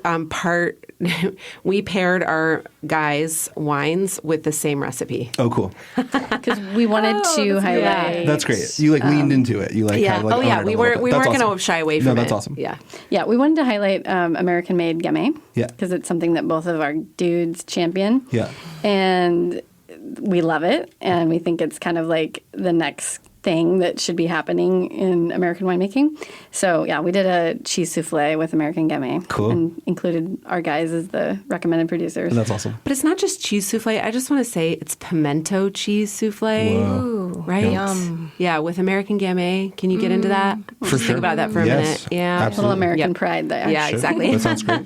we paired our guys' wines with the same recipe. Oh, cool. Because we wanted to highlight. That's great. You leaned into it. You Yeah. kind of owned it We a weren't little bit. going That's to awesome. shy away from it. No, that's awesome. Yeah. Yeah, we wanted to highlight American-made Gamay. Yeah. Because it's something that both of our dudes champion. Yeah. And we love it, and we think it's kind of like the next thing that should be happening in American winemaking. So yeah, we did a cheese souffle with American Gamay. Cool. And included our guys as the recommended producers. And that's awesome. But it's not just cheese souffle. I just want to say it's pimento cheese souffle. Whoa. Right? Yum. Yeah, with American Gamay. Can you get into that? For Just sure. think about that for a Yes, minute. Yeah. Little absolutely. American Yep. pride there. Yeah, Sure. exactly. That sounds great.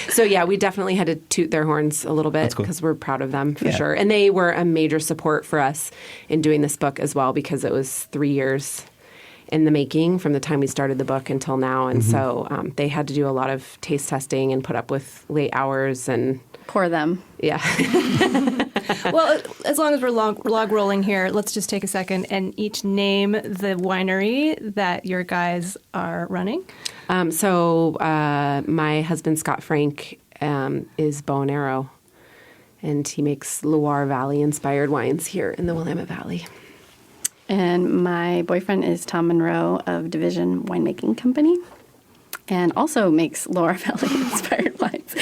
So yeah, we definitely had to toot their horns a little bit That's cool. because we're proud of them for Yeah. sure. And they were a major support for us in doing this book as well, because it was 3 years in the making from the time we started the book until now. And so they had to do a lot of taste testing and put up with late hours and Pour them. yeah. Well, as long as we're log rolling here, let's just take a second and each name the winery that your guys are running. So my husband, Scott Frank, is Bow and Arrow, and he makes Loire Valley inspired wines here in the Willamette Valley. And my boyfriend is Tom Monroe of Division Winemaking Company, and also makes Loire Valley inspired wines.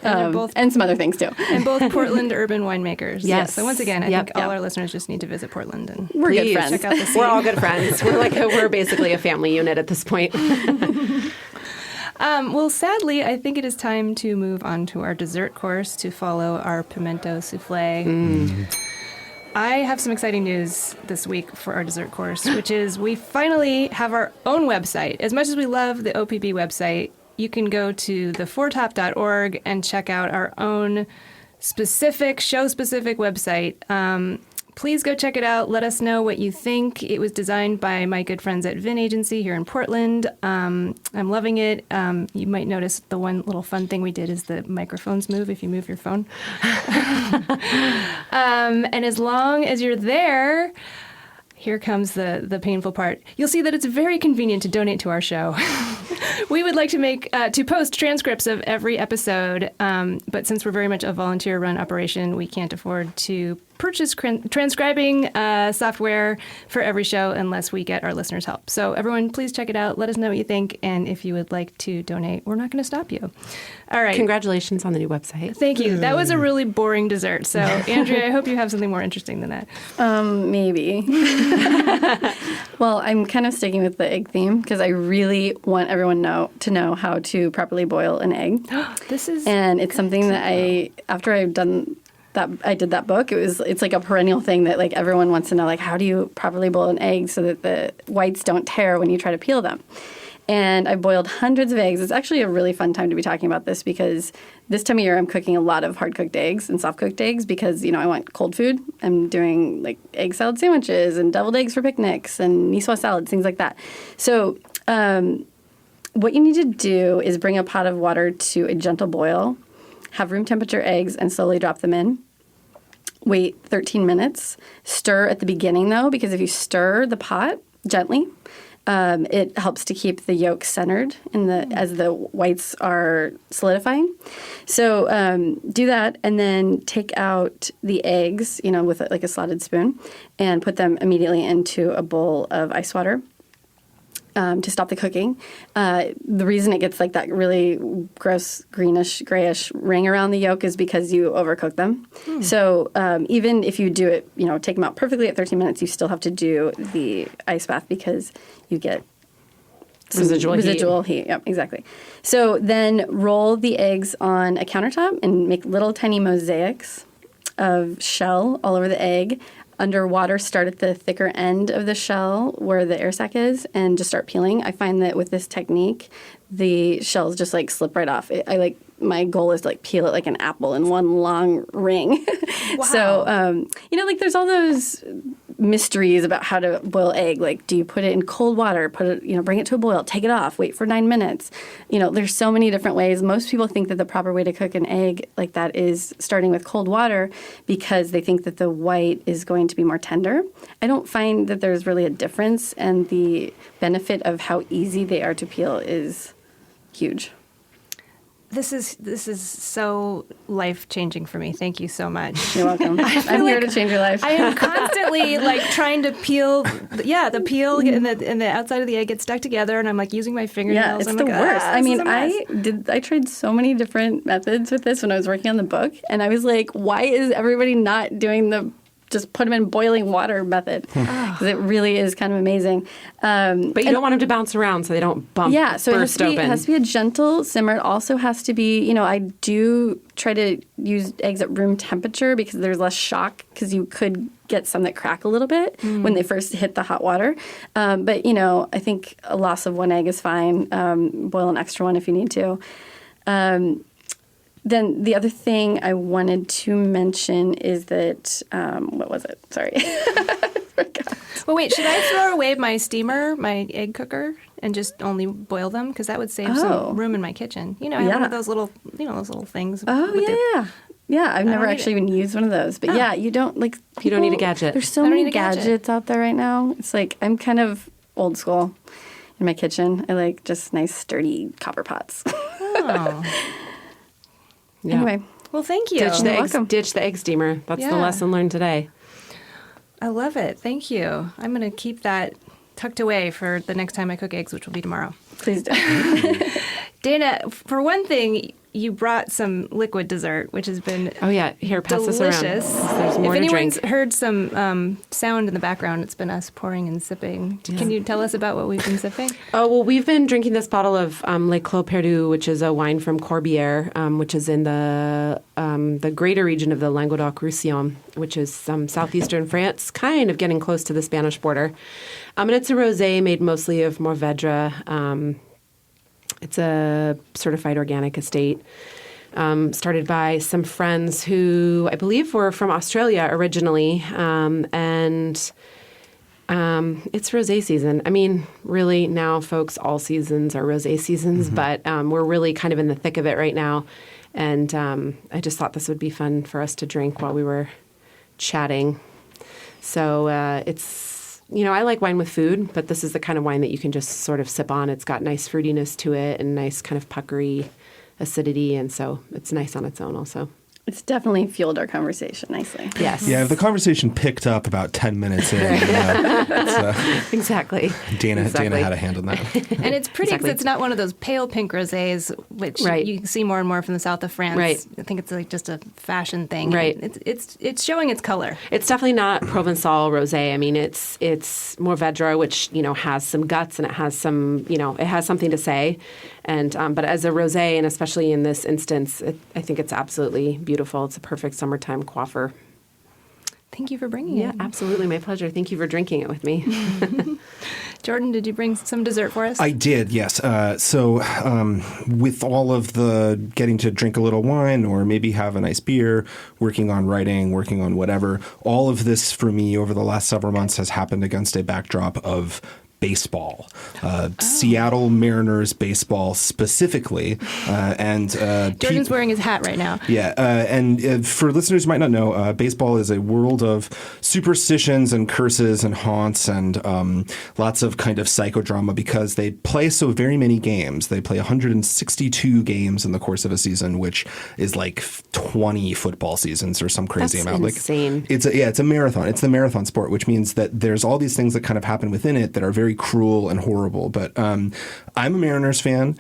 they're both- and some other things too. And both Portland urban winemakers. Yes. So once again, I Yep. think all Yep. our listeners just need to visit Portland and We're good Please. friends. check out the scene. We're all good friends. We're basically a family unit at this point. Well, sadly, I think it is time to move on to our dessert course to follow our pimento souffle. I have some exciting news this week for our dessert course, which is we finally have our own website. As much as we love the OPB website, you can go to theforetop.org and check out our own show-specific website. Please go check it out. Let us know what you think. It was designed by my good friends at Vin Agency here in Portland. I'm loving it. You might notice the one little fun thing we did is the microphones move if you move your phone. And as long as you're there, here comes the painful part. You'll see that it's very convenient to donate to our show. We would like to post transcripts of every episode, but since we're very much a volunteer-run operation, we can't afford to purchase transcribing software for every show unless we get our listeners' help. So everyone, please check it out. Let us know what you think, and if you would like to donate, we're not going to stop you. All right. Congratulations on the new website. Thank you. That was a really boring dessert. So, Andrea, I hope you have something more interesting than that. Maybe. Well, I'm kind of sticking with the egg theme because I really want everyone to know how to properly boil an egg. This is And it's something that after I've done that, I did that book. It's like a perennial thing that like everyone wants to know, like how do you properly boil an egg so that the whites don't tear when you try to peel them. And I boiled hundreds of eggs. It's actually a really fun time to be talking about this because this time of year I'm cooking a lot of hard-cooked eggs and soft-cooked eggs because, I want cold food. I'm doing like egg salad sandwiches and deviled eggs for picnics and niçoise salads, things like that. So what you need to do is bring a pot of water to a gentle boil, have room temperature eggs, and slowly drop them in. Wait 13 minutes. Stir at the beginning, though, because if you stir the pot gently, it helps to keep the yolk centered as the whites are solidifying. So do that, and then take out the eggs, with like a slotted spoon, and put them immediately into a bowl of ice water. To stop the cooking. The reason it gets like that really gross greenish, grayish ring around the yolk is because you overcook them. So even if you do it, take them out perfectly at 13 minutes, you still have to do the ice bath because you get some Residual heat. Yep, exactly. So then roll the eggs on a countertop and make little tiny mosaics of shell all over the egg. Underwater, start at the thicker end of the shell where the air sac is and just start peeling. I find that with this technique, the shells just like slip right off. My goal is to like peel it like an apple in one long ring. Wow. So, like there's all those mysteries about how to boil egg. Like, do you put it in cold water, bring it to a boil, take it off, wait for 9 minutes? There's so many different ways. Most people think that the proper way to cook an egg like that is starting with cold water because they think that the white is going to be more tender. I don't find that there's really a difference, and the benefit of how easy they are to peel is huge. This is so life-changing for me. Thank you so much. You're welcome. I'm here to change your life. I am constantly like trying to peel. Yeah, the peel and the outside of the egg get stuck together, and I'm like using my fingernails. Yeah, it's I'm the like, worst. I mean, I I tried so many different methods with this when I was working on the book, and I was like, why is everybody not doing the just put them in boiling water method? Because it really is kind of amazing. But you don't want them to bounce around so they don't bump. Yeah, so burst it has to be a gentle simmer. It also has to be, I do try to use eggs at room temperature because there's less shock, because you could get some that crack a little bit when they first hit the hot water. But, I think a loss of one egg is fine. Boil an extra one if you need to. Then the other thing I wanted to mention is that, what was it? Sorry. I forgot. Well, wait, should I throw away my steamer, my egg cooker, and just only boil them? Because that would save some room in my kitchen. I have one of those little, those little things. Oh, yeah. Yeah, I've never actually even used one of those. But yeah, you don't, you don't need a gadget. There's so many gadgets out there right now. It's like, I'm kind of old school in my kitchen. I like just nice, sturdy copper pots. Oh. Yeah. Anyway. Well, thank you. Ditch the egg steamer. That's the lesson learned today. I love it. Thank you. I'm going to keep that tucked away for the next time I cook eggs, which will be tomorrow. Please do. Dana, for one thing, you brought some liquid dessert, which has been Here, pass delicious. this around. There's more if to anyone's drink. heard some sound in the background, it's been us pouring and sipping. Yeah. Can you tell us about what we've been sipping? Oh, well, we've been drinking this bottle of Les Clos Perdus, which is a wine from Corbière, which is in the greater region of the Languedoc-Roussillon, which is southeastern France, kind of getting close to the Spanish border. And it's a rosé made mostly of Mourvèdre. It's a certified organic estate, started by some friends who I believe were from Australia originally, and it's rosé season. I mean, really now, folks, all seasons are rosé seasons, but we're really kind of in the thick of it right now, and I just thought this would be fun for us to drink while we were chatting. So it's... I like wine with food, but this is the kind of wine that you can just sort of sip on. It's got nice fruitiness to it and nice kind of puckery acidity, and so it's nice on its own also. It's definitely fueled our conversation nicely. Yes. Yeah, the conversation picked up about 10 minutes in. Exactly. Dana had a hand on that. And it's pretty because it's not one of those pale pink rosés, which you can see more and more from the south of France. Right. I think it's like just a fashion thing. Right. It's showing its color. It's definitely not Provençal rosé. I mean, it's Mourvèdre, which has some guts and it has some it has something to say. And but as a rosé, and especially in this instance, I think it's absolutely beautiful. It's a perfect summertime coiffer. Thank you for bringing it. Yeah, absolutely. My pleasure. Thank you for drinking it with me. Jordan, did you bring some dessert for us? I did, yes. So with all of the getting to drink a little wine or maybe have a nice beer, working on writing, working on whatever, all of this for me over the last several months has happened against a backdrop of baseball, Seattle Mariners baseball specifically, and Jordan's wearing his hat right now. Yeah, and for listeners who might not know, baseball is a world of superstitions and curses and haunts and lots of kind of psychodrama because they play so very many games. They play 162 games in the course of a season, which is like 20 football seasons or some crazy amount. Insane. Like, it's a marathon. It's the marathon sport, which means that there's all these things that kind of happen within it that are very cruel and horrible. But I'm a Mariners fan.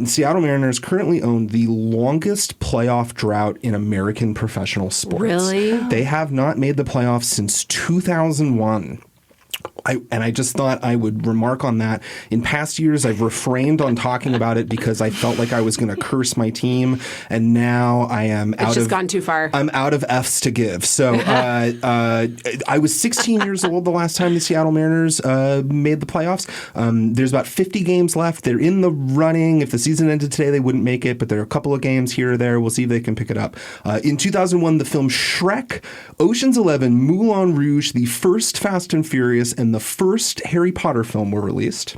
Seattle Mariners currently own the longest playoff drought in American professional sports. Really? They have not made the playoffs since 2001. I just thought I would remark on that. In past years, I've refrained on talking about it because I felt like I was going to curse my team, and now I am It's just gone too far. I'm out of F's to give. So I was 16 years old the last time the Seattle Mariners made the playoffs. There's about 50 games left. They're in the running. If the season ended today, they wouldn't make it, but there are a couple of games here or there. We'll see if they can pick it up. In 2001, the film Shrek, Ocean's 11, Moulin Rouge, the first Fast and Furious, and the first Harry Potter film were released.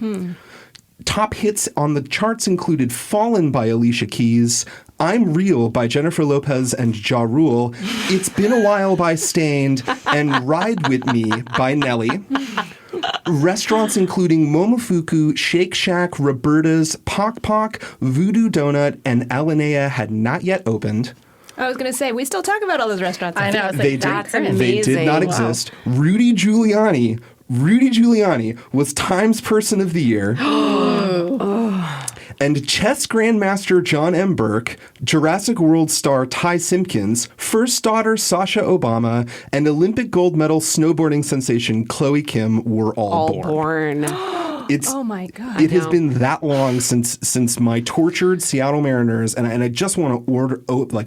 Top hits on the charts included Fallen by Alicia Keys, I'm Real by Jennifer Lopez and Ja Rule, It's Been a While by Stained, and Ride With Me by Nelly. Restaurants including Momofuku, Shake Shack, Roberta's, Pok Pok, Voodoo Donut, and Alinea had not yet opened. I was going to say, we still talk about all those restaurants. I know. It's like, That's current. amazing. They did not exist. Rudy Giuliani was Times Person of the Year. And chess grandmaster John M. Burke, Jurassic World star Ty Simpkins, first daughter Sasha Obama, and Olympic gold medal snowboarding sensation Chloe Kim were all born. Oh my God. It has been that long since my tortured Seattle Mariners, and I just want to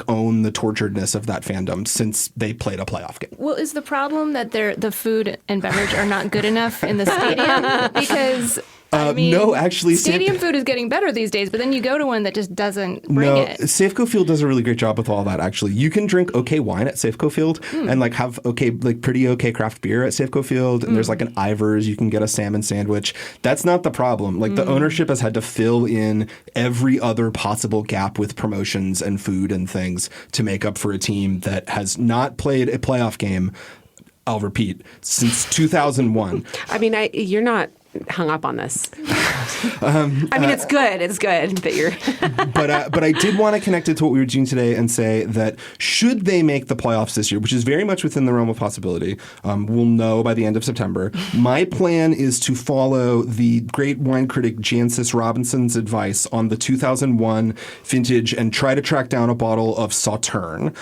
own the torturedness of that fandom since they played a playoff game. Well, is the problem that the food and beverage are not good enough in the stadium? Because I mean, no, actually, stadium food is getting better these days, but then you go to one that just doesn't bring it. Safeco Field does a really great job with all that, actually. You can drink okay wine at Safeco Field and have pretty okay craft beer at Safeco Field. And there's an Ivar's, you can get a salmon sandwich. That's not the problem. The ownership has had to fill in every other possible gap with promotions and food and things to make up for a team that has not played a playoff game, I'll repeat, since 2001. I mean, you're not hung up on this. I mean, it's good. It's good that you're. But I did want to connect it to what we were doing today and say that should they make the playoffs this year, which is very much within the realm of possibility, we'll know by the end of September. My plan is to follow the great wine critic Jancis Robinson's advice on the 2001 vintage and try to track down a bottle of Sauterne,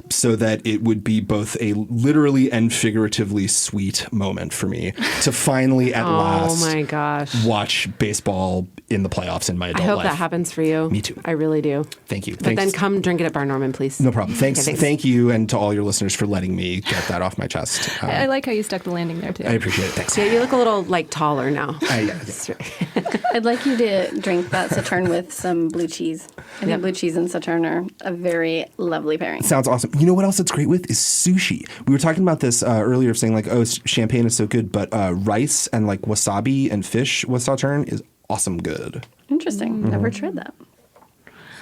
so that it would be both a literally and figuratively sweet moment for me to finally at last, oh my gosh, watch baseball in the playoffs in my adult life. I hope that happens for you. Me too. I really do. Thank you. But then come drink it at Bar Norman, please. No problem. Thanks. Okay, Thank you, and to all your listeners for letting me get that off my chest. I like how you stuck the landing there, too. I appreciate it. Thanks. Yeah, you look a little taller now. I'd like you to drink that Sauterne with some blue cheese. I think blue cheese and Sauterne are a very lovely pairing. Sounds awesome. You know what else it's great with is sushi. We were talking about this earlier, saying champagne is so good, but rice and wasabi and fish with Sauterne is awesome good. Interesting. Never tried that.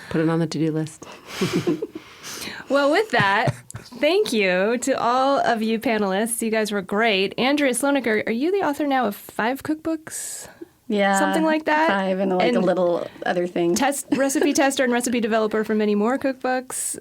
Put it on the to-do list. Well, with that, thank you to all of you panelists. You guys were great. Andrea Slonecker, are you the author now of 5 cookbooks? Yeah. Something like that? 5 and a little other thing. Recipe tester and recipe developer for many more cookbooks.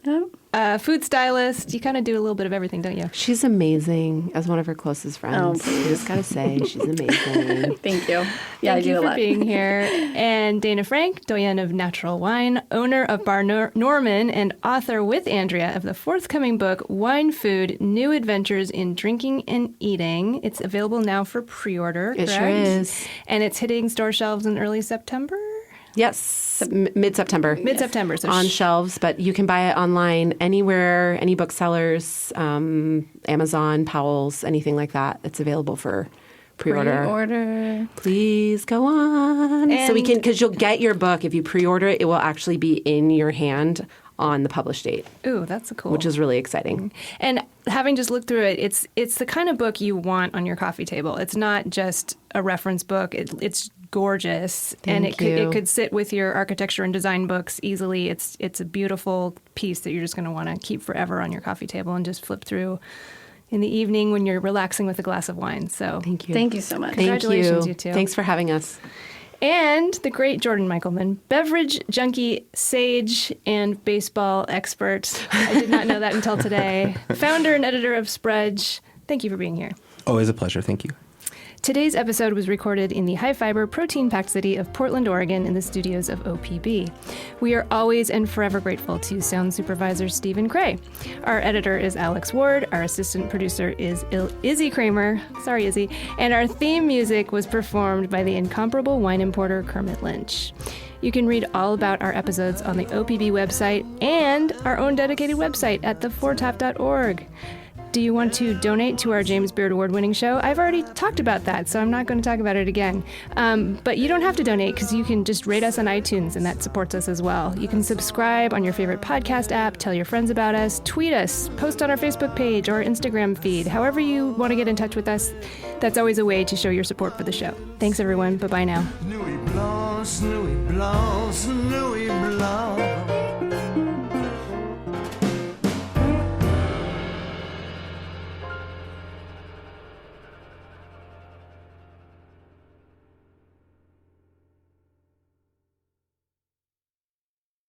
Food stylist. You kind of do a little bit of everything, don't you? She's amazing as one of her closest friends. Oh, I just got to say, she's amazing. Thank you. Yeah, Thank I do you a for lot. being here. And Dana Frank, doyen of natural wine, owner of Bar Norman, and author with Andrea of the forthcoming book, Wine Food, New Adventures in Drinking and Eating. It's available now for pre-order, It correct? sure is. And it's hitting store shelves in early September? Yes, mid-September. Mid-September. So on shelves, but you can buy it online anywhere, any booksellers, Amazon, Powell's, anything like that. It's available for pre-order. Please go on. So we can, because you'll get your book. If you pre-order it, it will actually be in your hand on the published date. Ooh, that's cool. Which is really exciting. And having just looked through it, it's the kind of book you want on your coffee table. It's not just a reference book. It's gorgeous, and it could sit with your architecture and design books easily. It's a beautiful piece that you're just going to want to keep forever on your coffee table and just flip through in the evening when you're relaxing with a glass of wine. So thank you. Thank you so much. Congratulations, you two. Thanks for having us. And the great Jordan Michelman, beverage junkie, sage, and baseball expert. I did not know that until today. Founder and editor of Sprudge. Thank you for being here. Always a pleasure. Thank you. Today's episode was recorded in the high-fiber, protein-packed city of Portland, Oregon, in the studios of OPB. We are always and forever grateful to sound supervisor Stephen Cray. Our editor is Alex Ward. Our assistant producer is Izzy Kramer. Sorry, Izzy. And our theme music was performed by the incomparable wine importer Kermit Lynch. You can read all about our episodes on the OPB website and our own dedicated website at theforetop.org. Do you want to donate to our James Beard Award-winning show? I've already talked about that, so I'm not going to talk about it again. But you don't have to donate because you can just rate us on iTunes, and that supports us as well. You can subscribe on your favorite podcast app, tell your friends about us, tweet us, post on our Facebook page or Instagram feed. However you want to get in touch with us, that's always a way to show your support for the show. Thanks, everyone. Bye-bye now. Nuit blanche, nuit blanche, nuit blanche.